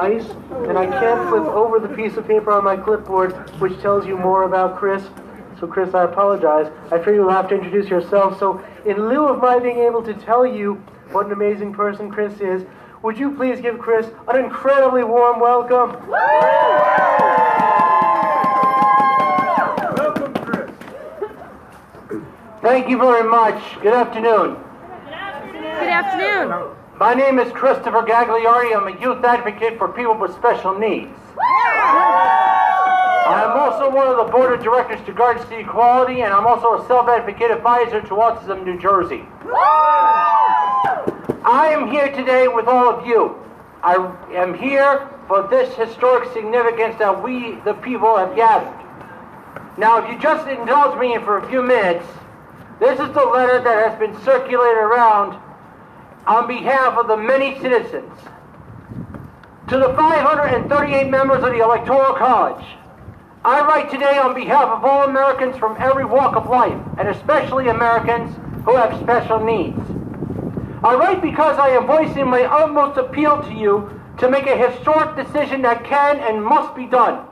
ice, and I can't flip over the piece of paper on my clipboard which tells you more about Chris. So Chris, I apologize. I fear you'll have to introduce yourself. So in lieu of my being able to tell you what an amazing person Chris is, would you please give Chris an incredibly warm welcome? Welcome, Chris. Thank you very much. Good afternoon. Good afternoon. My name is Christopher Gagliardi. I'm a youth advocate for people with special needs. I'm also one of the board of directors to Guardians to Equality, and I'm also a self-advocate advisor to Autism New Jersey. I am here today with all of you. I am here for this historic significance that we, the people, have gathered. Now, if you just indulge me for a few minutes, this is the letter that has been circulated around on behalf of the many citizens. To the 538 members of the Electoral College, I write today on behalf of all Americans from every walk of life, and especially Americans who have special needs. I write because I am voicing my utmost appeal to you to make a historic decision that can and must be done.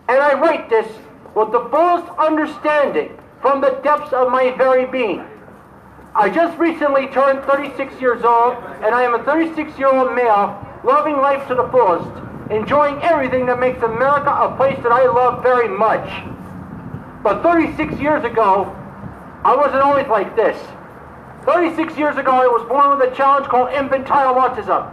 And I write this with the fullest understanding from the depths of my very being. I just recently turned 36 years old, and I am a 36-year-old male, loving life to the fullest, enjoying everything that makes America a place that I love very much. But 36 years ago, I wasn't always like this. 36 years ago, I was born with a challenge called infantile autism.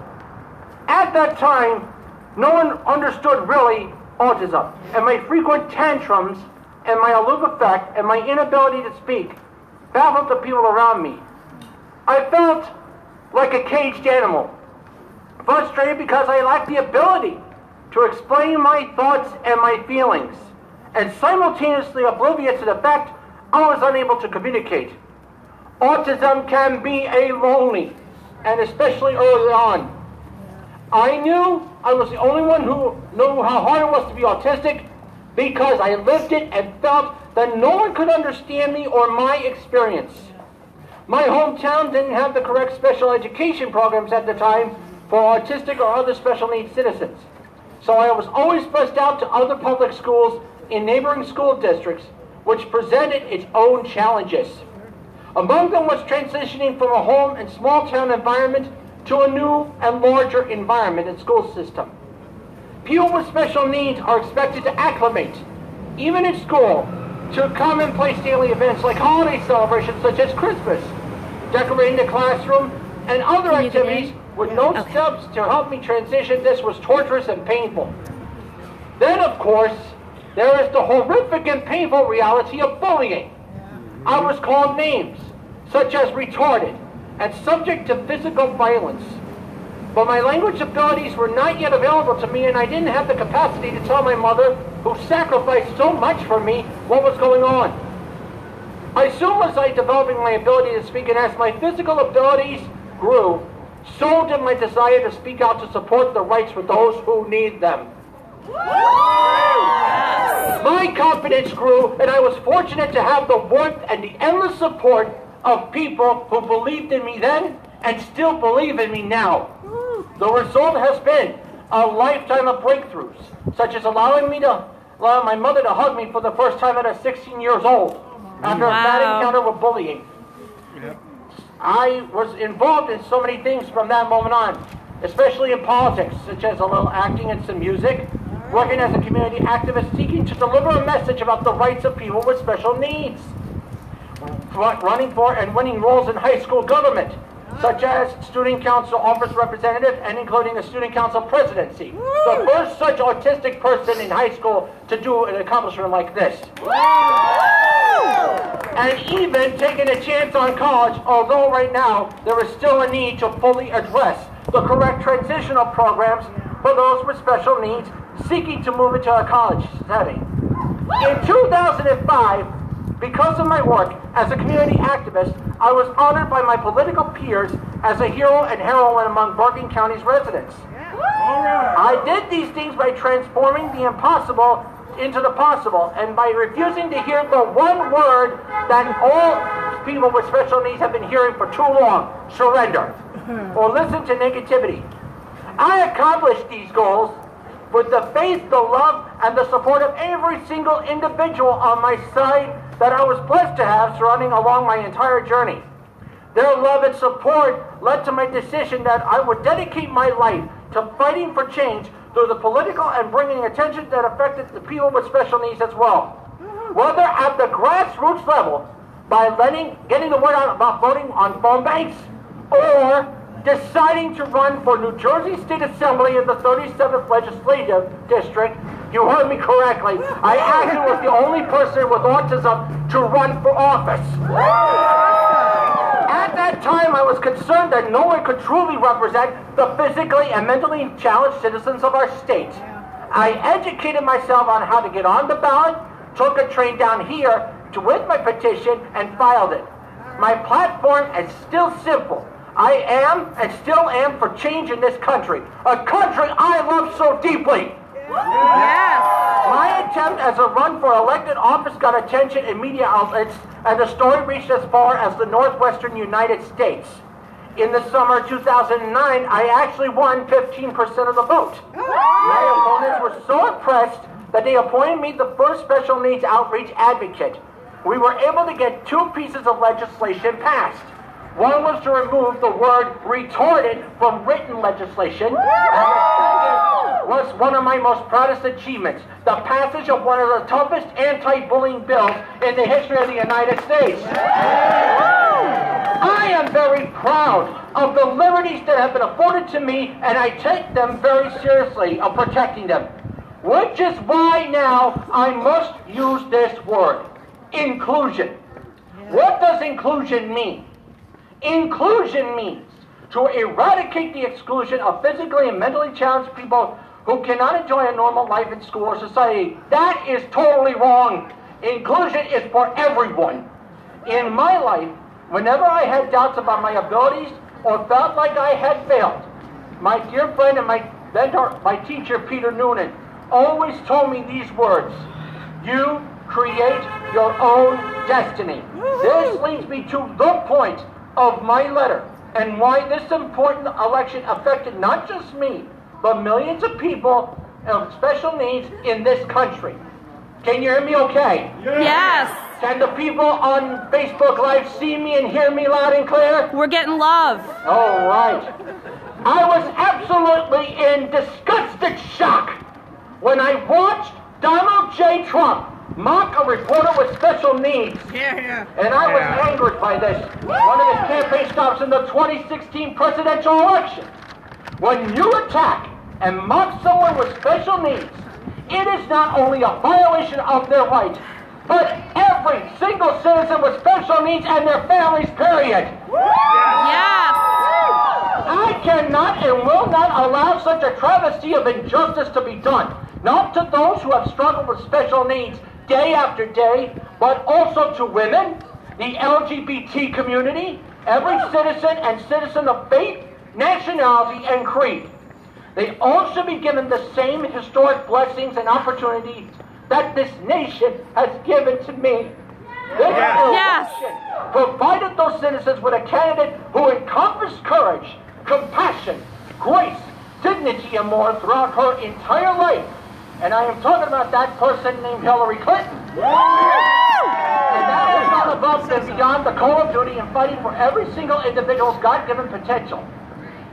At that time, no one understood really autism, and my frequent tantrums, and my aloof effect, and my inability to speak baffled the people around me. I felt like a caged animal, frustrated because I lacked the ability to explain my thoughts and my feelings, and simultaneously oblivious to the fact I was unable to communicate. Autism can be a lonely, and especially early on. I knew I was the only one who knew how hard it was to be autistic because I lived it and felt that no one could understand me or my experience. My hometown didn't have the correct special education programs at the time for autistic or other special needs citizens. So I was always bussed out to other public schools in neighboring school districts, which presented its own challenges. Among them was transitioning from a home and small town environment to a new and larger environment and school system. People with special needs are expected to acclimate, even in school, to commonplace daily events like holiday celebrations such as Christmas, decorating the classroom, and other activities with no steps to help me transition. This was torturous and painful. Then, of course, there is the horrific and painful reality of bullying. I was called names, such as retarded, and subject to physical violence. But my language abilities were not yet available to me, and I didn't have the capacity to tell my mother, who sacrificed so much for me, what was going on. I soon was developing my ability to speak, and as my physical abilities grew, so did my desire to speak out to support the rights for those who need them. My confidence grew, and I was fortunate to have the warmth and the endless support of people who believed in me then and still believe in me now. The result has been a lifetime of breakthroughs, such as allowing my mother to hug me for the first time at 16 years old after a bad encounter with bullying. I was involved in so many things from that moment on, especially in politics, such as a little acting and some music, working as a community activist seeking to deliver a message about the rights of people with special needs, running for and winning roles in high school government, such as student council office representative and including a student council presidency. The first such autistic person in high school to do an accomplishment like this. And even taking a chance on college, although right now there is still a need to fully address the correct transitional programs for those with special needs seeking to move into a college setting. In 2005, because of my work as a community activist, I was honored by my political peers as a hero and heroine among Bergen County's residents. I did these things by transforming the impossible into the possible, and by refusing to hear the one word that all people with special needs have been hearing for too long: surrender, or listen to negativity. I accomplished these goals with the faith, the love, and the support of every single individual on my side that I was blessed to have surrounding along my entire journey. Their love and support led to my decision that I would dedicate my life to fighting for change through the political and bringing attention that affected the people with special needs as well. Whether at the grassroots level, by getting the word out about voting on phone banks, or deciding to run for New Jersey State Assembly in the 37th Legislative District. You heard me correctly. I actually was the only person with autism to run for office. At that time, I was concerned that no one could truly represent the physically and mentally challenged citizens of our state. I educated myself on how to get on the ballot, took a train down here with my petition, and filed it. My platform is still simple. I am and still am for change in this country, a country I love so deeply. Yes. My attempt as a run for elected office got attention in media outlets, and the story reached as far as the northwestern United States. In the summer of 2009, I actually won 15% of the vote. My opponents were so impressed that they appointed me the first special needs outreach advocate. We were able to get 2 pieces of legislation passed. One was to remove the word retarded from written legislation, and the second was one of my most proudest achievements, the passage of one of the toughest anti-bullying bills in the history of the United States. I am very proud of the liberties that have been afforded to me, and I take them very seriously of protecting them. Which is why now I must use this word, inclusion. What does inclusion mean? Inclusion means to eradicate the exclusion of physically and mentally challenged people who cannot enjoy a normal life in school or society. That is totally wrong. Inclusion is for everyone. In my life, whenever I had doubts about my abilities or felt like I had failed, my dear friend and my mentor, my teacher, Peter Noonan, always told me these words: you create your own destiny. This leads me to the point of my letter and why this important election affected not just me, but millions of people of special needs in this country. Can you hear me okay? Yes. Can the people on Facebook Live see me and hear me loud and clear? We're getting love. All right. I was absolutely in disgusted shock when I watched Donald J. Trump mock a reporter with special needs. And I was angered by this. One of his campaign stops in the 2016 presidential election. When you attack and mock someone with special needs, it is not only a violation of their rights, but every single citizen with special needs and their families, period. Yes. I cannot and will not allow such a travesty of injustice to be done. Not to those who have struggled with special needs day after day, but also to women, the LGBT community, every citizen and citizen of faith, nationality, and creed. They all should be given the same historic blessings and opportunities that this nation has given to me. This election provided those citizens with a candidate who encompassed courage, compassion, grace, dignity, and more throughout her entire life. And I am talking about that person named Hillary Clinton. And that is not above and beyond the call of duty in fighting for every single individual's God-given potential.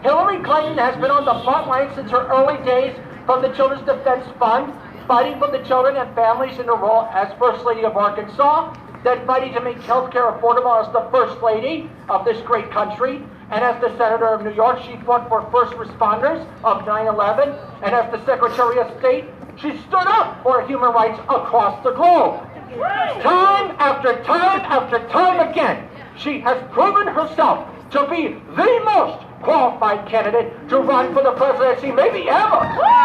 Hillary Clinton has been on the front line since her early days from the Children's Defense Fund, fighting for the children and families in her role as First Lady of Arkansas, then fighting to make health care affordable as the First Lady of this great country, and as the Senator of New York, she fought for first responders of 9/11, and as the Secretary of State, she stood up for human rights across the globe. Time after time after time again, she has proven herself to be the most qualified candidate to run for the presidency maybe ever.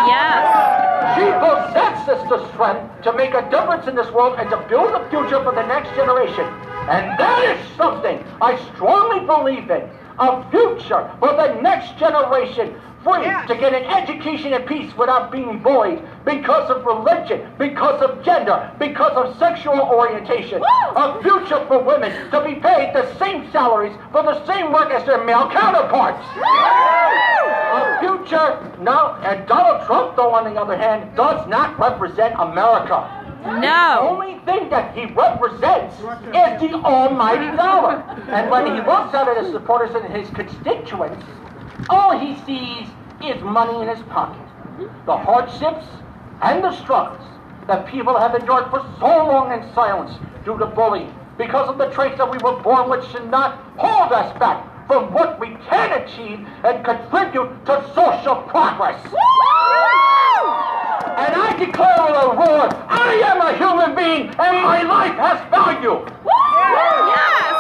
Yes. She possesses the strength to make a difference in this world and to build a future for the next generation. And that is something I strongly believe in. A future for the next generation, free to get an education and peace without being bullied because of religion, because of gender, because of sexual orientation. A future for women to be paid the same salaries for the same work as their male counterparts. A future future. Now, and Donald Trump, though, on the other hand, does not represent America. The No. only thing that he represents is the almighty dollar. And when he looks at it, his supporters and his constituents, all he sees is money in his pocket. The hardships and the struggles that people have endured for so long in silence due to bullying, because of the traits that we were born with, should not hold us back from what we can achieve and contribute to social progress. And I declare with a roar, I am a human being and my life has value. Yes.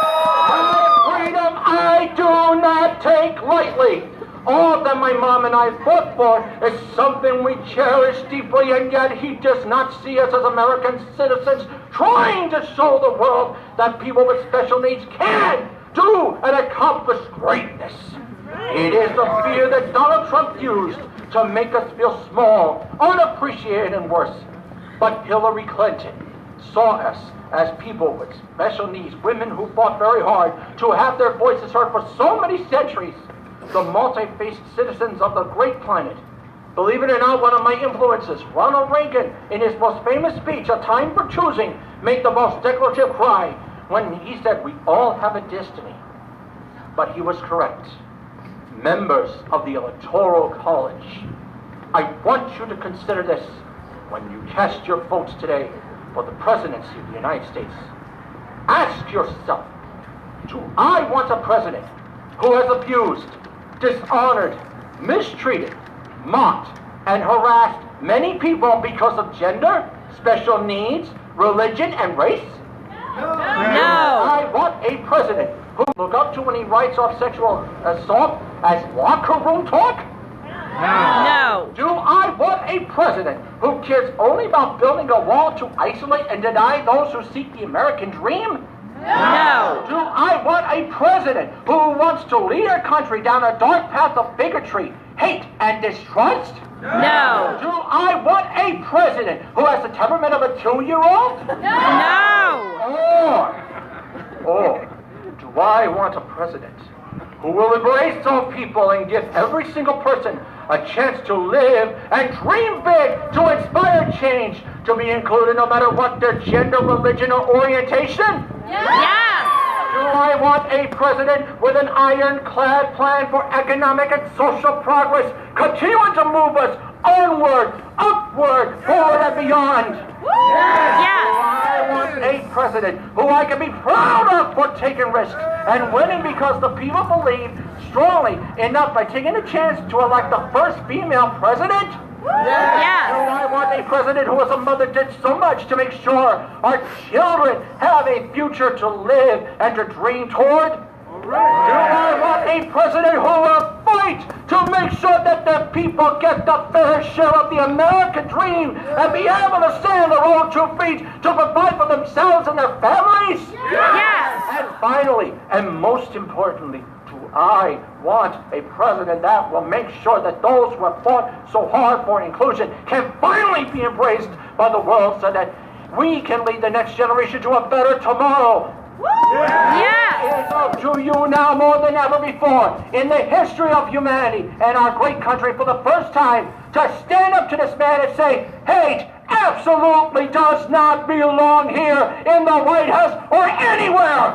My freedom I do not take lightly. All that my mom and I fought for is something we cherish deeply, and yet he does not see us as American citizens trying to show the world that people with special needs can do and accomplish greatness. It is the fear that Donald Trump used to make us feel small, unappreciated, and worse. But Hillary Clinton saw us as people with special needs, women who fought very hard to have their voices heard for so many centuries, the multi-faced citizens of the great planet. Believe it or not, one of my influences, Ronald Reagan, in his most famous speech, A Time for Choosing, made the most declarative cry when he said, we all have a destiny. But he was correct. Members of the Electoral College, I want you to consider this when you cast your votes today for the presidency of the United States. Ask yourself, do I want a president who has abused, dishonored, mistreated, mocked, and harassed many people because of gender, special needs, religion, and race? No. I want a president who look up to when he writes off sexual assault as locker room talk? No. Do I want a president who cares only about building a wall to isolate and deny those who seek the American dream? No. Do I want a president who wants to lead our country down a dark path of bigotry, hate, and distrust? No. Do I want a president who has the temperament of a 2-year-old? No. Or do I want a president who will embrace all people and give every single person a chance to live and dream big, to inspire change, to be included no matter what their gender, religion, or orientation? Yes. Do I want a president with an ironclad plan for economic and social progress, continuing to move us onward, upward, forward, and beyond? Yes. I want a president who I can be proud of for taking risks and winning because the people believe strongly enough by taking a chance to elect the first female president? Do Yes. I want a president who as a mother did so much to make sure our children have a future to live and to dream toward? Do I want a president who will fight to make sure that the people get the fair share of the American dream and be able to stand on their own 2 feet to provide for themselves and their families? Yes. And finally, and most importantly, do I want a president that will make sure that those who have fought so hard for inclusion can finally be embraced by the world so that we can lead the next generation to a better tomorrow? Yes. It is up to you now more than ever before in the history of humanity and our great country for the first time to stand up to this man and say, hate absolutely does not belong here in the White House or anywhere.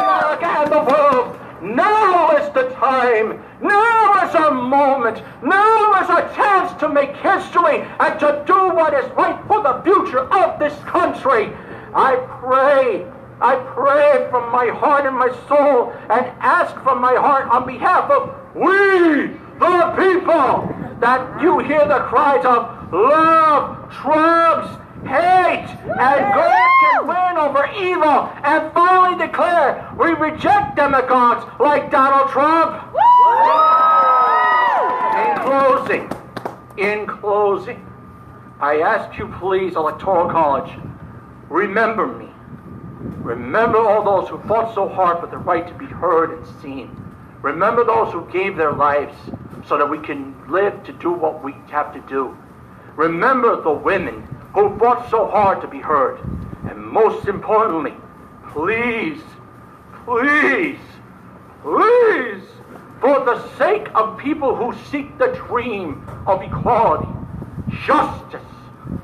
America and the world, now is the time. Now is a moment. Now is a chance to make history and to do what is right for the future of this country. I pray from my heart and my soul and ask from my heart on behalf of we, the people, that you hear the cries of love, trumps, hate, and good can win over evil, and finally declare we reject demagogues like Donald Trump. In closing, I ask you please, Electoral College, remember me. Remember all those who fought so hard for the right to be heard and seen. Remember those who gave their lives so that we can live to do what we have to do. Remember the women who fought so hard to be heard. And most importantly, please, please, please, for the sake of people who seek the dream of equality, justice,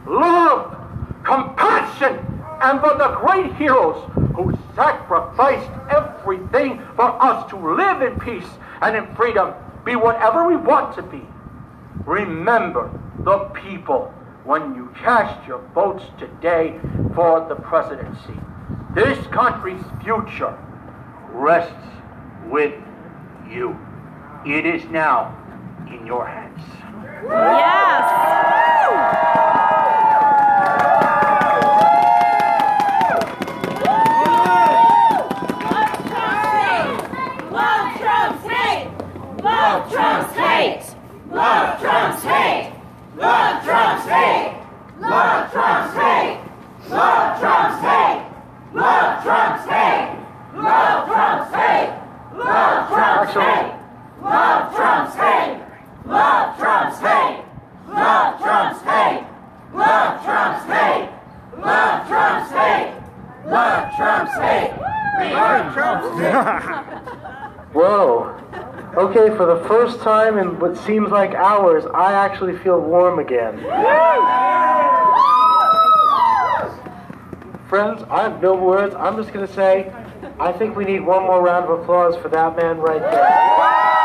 love, compassion, and for the great heroes who sacrificed everything for us to live in peace and in freedom, be whatever we want to be. Remember the people when you cast your votes today for the presidency. This country's future rests with you. It is now in your hands. Yes. Love trumps hate! Love trumps hate! Love trumps hate! Love trumps hate! Love trumps hate! Love trumps hate! Love trumps hate! Love trumps hate! Love trumps hate! Love trumps hate! Love trumps hate! Love trumps hate! Love trumps hate! Love trumps hate! Love trumps hate! Love trumps hate! Whoa. Okay, for the first time in what seems like hours, I actually feel warm again. Friends, I have no words. I'm just going to say, I think we need one more round of applause for that man right there.